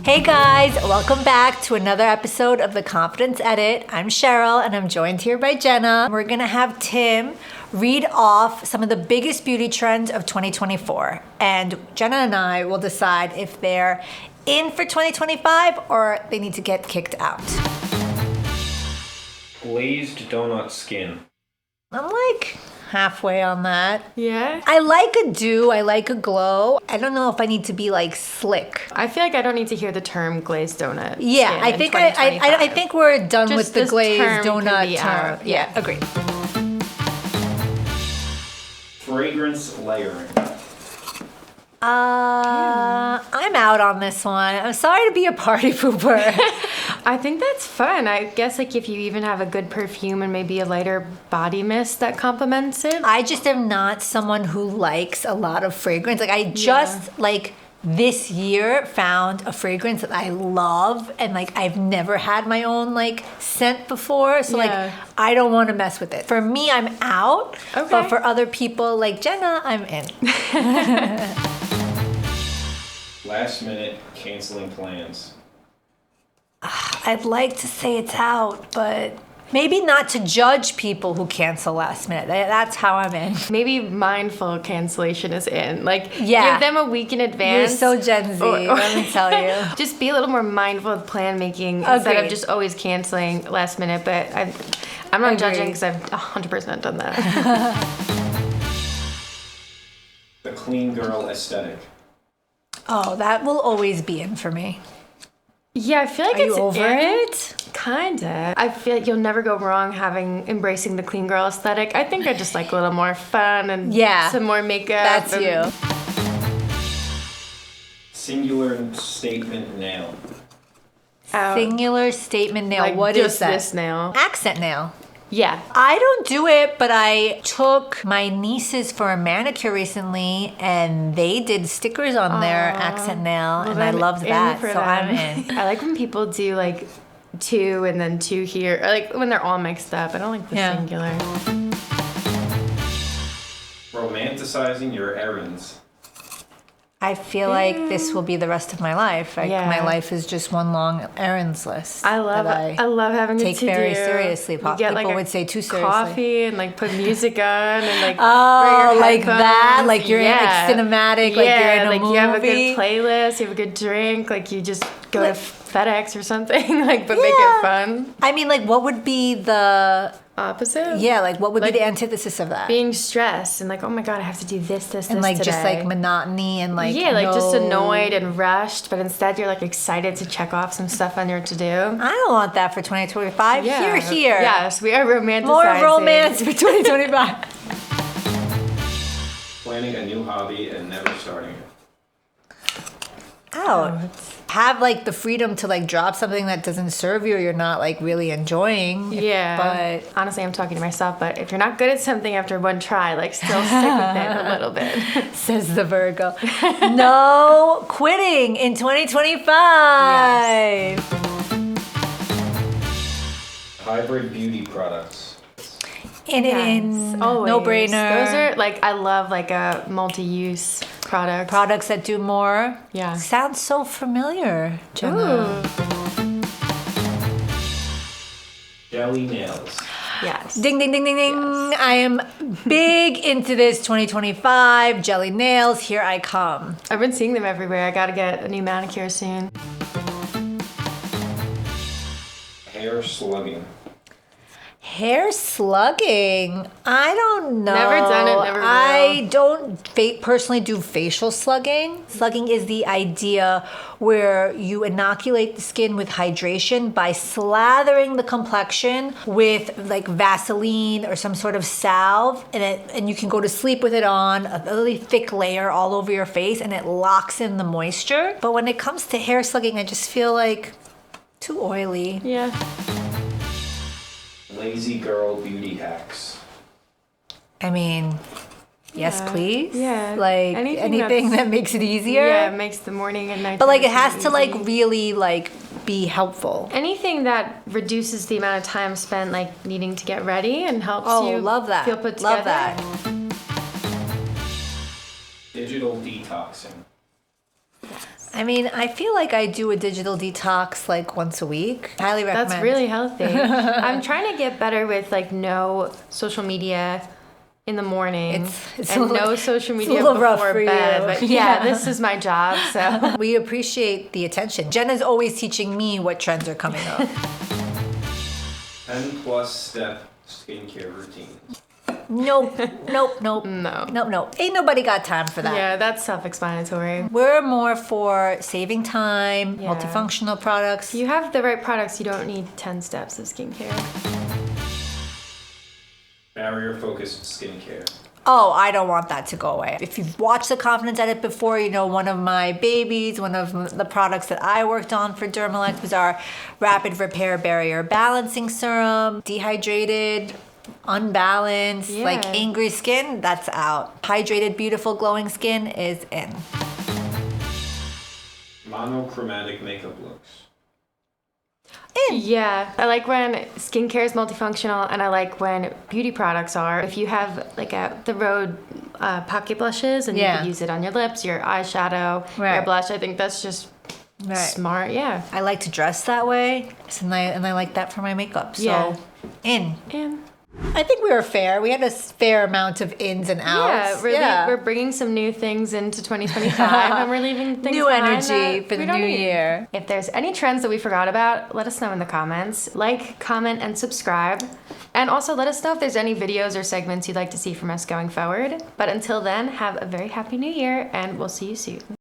Hey guys, welcome back to another episode of The Confidence Edit. I'm Cheryl and I'm joined here by Jenna. We're gonna have Tim read off some of the biggest beauty trends of 2024. And Jenna and I will decide if they're in for 2025 or they need to get kicked out. Glazed donut skin. I'm like halfway on that. Yeah? I like a dew, I like a glow. I don't know if I need to be like slick. I feel like I don't need to hear the term glazed donut. Yeah, I think I think we're done Just with the this glazed term can donut be term. out. Yeah, agreed. Fragrance layering. I'm out on this one. I'm sorry to be a party pooper. I think that's fun. I guess like if you even have a good perfume and maybe a lighter body mist that complements it. I just am not someone who likes a lot of fragrance. Like I just like this year found a fragrance that I love and like I've never had my own like scent before. So like I don't want to mess with it. For me, I'm out. Okay. But for other people like Jenna, I'm in. Last minute canceling plans. I'd like to say it's out, but maybe not to judge people who cancel last minute. That's how I'm in. Maybe mindful cancellation is in. Like Yeah. give them a week in advance. You're so Gen Z, let me tell you. Just be a little more mindful of plan making instead Agreed. of just always canceling last minute. But I'm not judging because I've 100% done that. The clean girl aesthetic. Oh, that will always be in for me. Yeah, I feel like Are it's you over in. it? Kinda. I feel like you'll never go wrong embracing the clean girl aesthetic. I think I just like a little more fun and some more makeup. That's you. Singular statement nail. Singular statement nail. Like what just is that? this nail. Accent nail. Yeah. I don't do it, but I took my nieces for a manicure recently and they did stickers on their accent nail and I loved that. So I'm in. I like when people do like two and then two here. Or like when they're all mixed up. I don't like the singular. Romanticizing your errands. I feel like this will be the rest of my life. Like my life is just one long errands list. I love having take a to-do. very seriously. You get, People would say too seriously. Coffee and like put music on and like oh, wear your like that, headphones. like you're in like cinematic, like you're in a movie. You have a good playlist, you have a good drink, like you just go to FedEx or something, like but make it fun. I mean, like what would be the opposite? Yeah, like what would be the antithesis of that? Being stressed and like, oh my god, I have to do this and like today. just like monotony and like just annoyed and rushed, but instead you're like excited to check off some stuff on your to-do. I don't want that for 2025. Yeah. Here. Yes, we are romanticizing. More romance for 2025. Planning a new hobby and never starting it. Have like the freedom to like drop something that doesn't serve you or you're not like really enjoying. But honestly, I'm talking to myself, but if you're not good at something after one try, like still stick with it a little bit. Says the Virgo. No quitting in 2025. Yes. Hybrid beauty products. No brainer. Those are like, I love like a multi-use product. Products that do more. Yeah. Sounds so familiar, Jenna. Jelly nails. Yes. Ding, ding, ding, ding, ding. Yes. I am big into this 2025. Jelly nails, here I come. I've been seeing them everywhere. I gotta get a new manicure soon. Hair slugging. Hair slugging. I don't know. Never done it, never will. I don't personally do facial slugging. Slugging is the idea where you inoculate the skin with hydration by slathering the complexion with like Vaseline or some sort of salve, and you can go to sleep with it on, a really thick layer all over your face, and it locks in the moisture. But when it comes to hair slugging, I just feel like too oily. Yeah. Lazy girl beauty hacks. I mean, yes, please. Yeah. Like anything that makes it easier. Yeah, it makes the morning and night. But like it has to like really like be helpful. Anything that reduces the amount of time spent like needing to get ready and helps you love that. feel put together. Love that. Digital detoxing. I mean, I feel like I do a digital detox like once a week. Highly recommend. That's really healthy. I'm trying to get better with like no social media in the morning and no social media before bed. But yeah, this is my job, so. We appreciate the attention. Jenna's always teaching me what trends are coming up. 10+ step skincare routine. Nope. No. Ain't nobody got time for that. Yeah, that's self-explanatory. We're more for saving time, multifunctional products. You have the right products, you don't need 10 steps of skincare. Barrier-focused skincare. Oh, I don't want that to go away. If you've watched the Confidence Edit before, you know one of my babies, one of the products that I worked on for Dermelect was our Rapid Repair Barrier Balancing Serum. Dehydrated, unbalanced, like angry skin, that's out. Hydrated, beautiful, glowing skin is in. Monochromatic makeup looks. Yeah, I like when skincare is multifunctional, and I like when beauty products are. If you have like the Rhode pocket blushes and you can use it on your lips, your eyeshadow, your blush, I think that's just smart. Yeah, I like to dress that way, and I like that for my makeup. So in. I think we were fair. We had a fair amount of ins and outs. We're bringing some new things into 2025, and we're leaving things new behind energy for the new year. If there's any trends that we forgot about, let us know in the comments. Like, comment, and subscribe. And also let us know if there's any videos or segments you'd like to see from us going forward. But until then, have a very happy new year, and we'll see you soon.